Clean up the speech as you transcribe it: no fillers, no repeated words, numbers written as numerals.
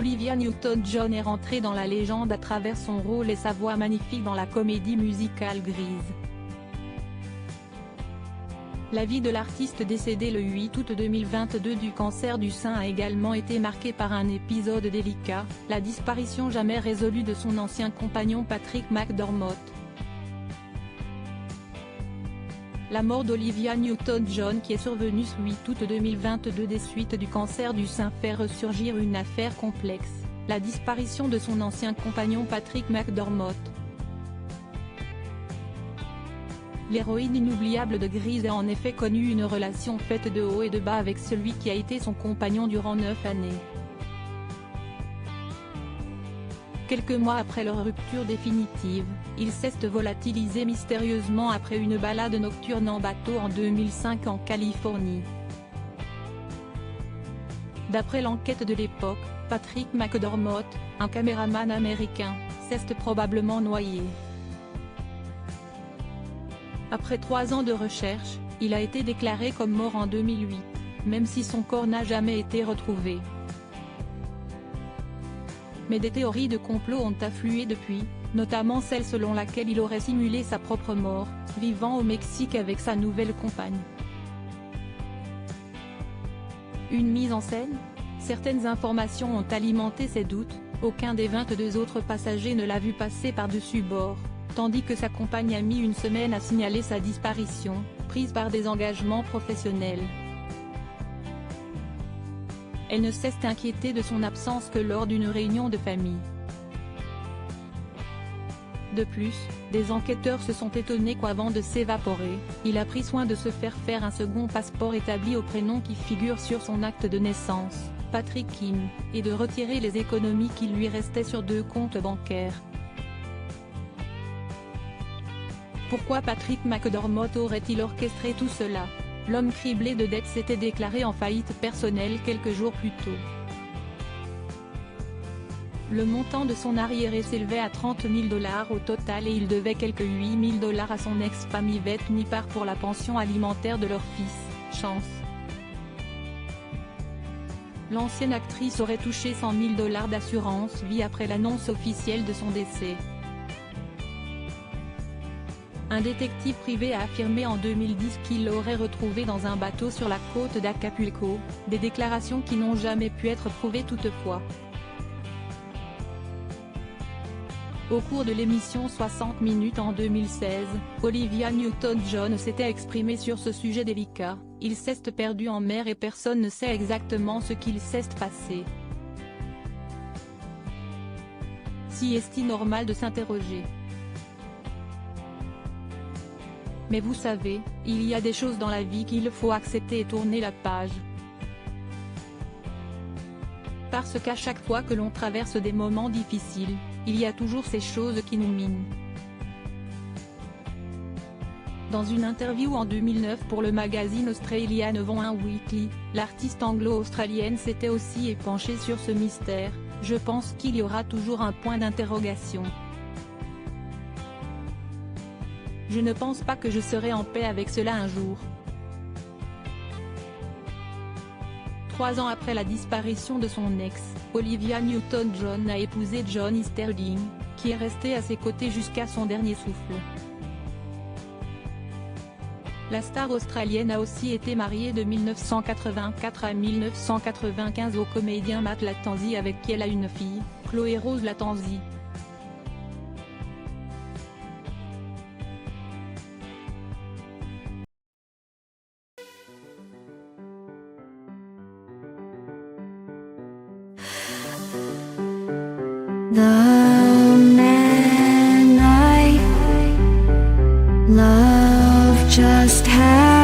Olivia Newton-John est rentrée dans la légende à travers son rôle et sa voix magnifique dans la comédie musicale Grease. La vie de l'artiste décédée le 8 août 2022 du cancer du sein a également été marquée par un épisode délicat, la disparition jamais résolue de son ancien compagnon Patrick McDormand. La mort d'Olivia Newton-John qui est survenue ce 8 août 2022 des suites du cancer du sein fait ressurgir une affaire complexe, la disparition de son ancien compagnon Patrick McDormand. L'héroïne inoubliable de Grease a en effet connu une relation faite de haut et de bas avec celui qui a été son compagnon durant 9 années. Quelques mois après leur rupture définitive, ils cessent de volatiliser mystérieusement après une balade nocturne en bateau en 2005 en Californie. D'après l'enquête de l'époque, Patrick McDormand, un caméraman américain, s'est probablement noyé. Après 3 ans de recherche, il a été déclaré comme mort en 2008, même si son corps n'a jamais été retrouvé. Mais des théories de complot ont afflué depuis, notamment celle selon laquelle il aurait simulé sa propre mort, vivant au Mexique avec sa nouvelle compagne. Une mise en scène ? Certaines informations ont alimenté ces doutes, aucun des 22 autres passagers ne l'a vu passer par-dessus bord, tandis que sa compagne a mis une semaine à signaler sa disparition, prise par des engagements professionnels. Elle ne s'est inquiétée de son absence que lors d'une réunion de famille. De plus, des enquêteurs se sont étonnés qu'avant de s'évaporer, il a pris soin de se faire un second passeport établi au prénom qui figure sur son acte de naissance, Patrick Kim, et de retirer les économies qui lui restaient sur 2 comptes bancaires. Pourquoi Patrick McDormand aurait-il orchestré tout cela ? L'homme criblé de dettes s'était déclaré en faillite personnelle quelques jours plus tôt. Le montant de son arriéré s'élevait à 30 000 $ au total et il devait quelques 8 000 $ à son ex-femme Yvette Nipar pour la pension alimentaire de leur fils, Chance. L'ancienne actrice aurait touché 100 000 $ d'assurance vie après l'annonce officielle de son décès. Un détective privé a affirmé en 2010 qu'il l'aurait retrouvée dans un bateau sur la côte d'Acapulco, des déclarations qui n'ont jamais pu être prouvées toutefois. Au cours de l'émission 60 minutes en 2016, Olivia Newton-John s'était exprimée sur ce sujet délicat, « Il s'est perdu en mer et personne ne sait exactement ce qu'il s'est passé. Si est-il normal de s'interroger ? Mais vous savez, il y a des choses dans la vie qu'il faut accepter et tourner la page. Parce qu'à chaque fois que l'on traverse des moments difficiles, il y a toujours ces choses qui nous minent. » Dans une interview en 2009 pour le magazine Australian One Weekly, l'artiste anglo-australienne s'était aussi épanchée sur ce mystère. « Je pense qu'il y aura toujours un point d'interrogation. Je ne pense pas que je serai en paix avec cela un jour. » 3 ans après la disparition de son ex, Olivia Newton-John a épousé Johnny Sterling, qui est resté à ses côtés jusqu'à son dernier souffle. La star australienne a aussi été mariée de 1984 à 1995 au comédien Matt Lattanzi avec qui elle a une fille, Chloé Rose Lattanzi. The man I love just had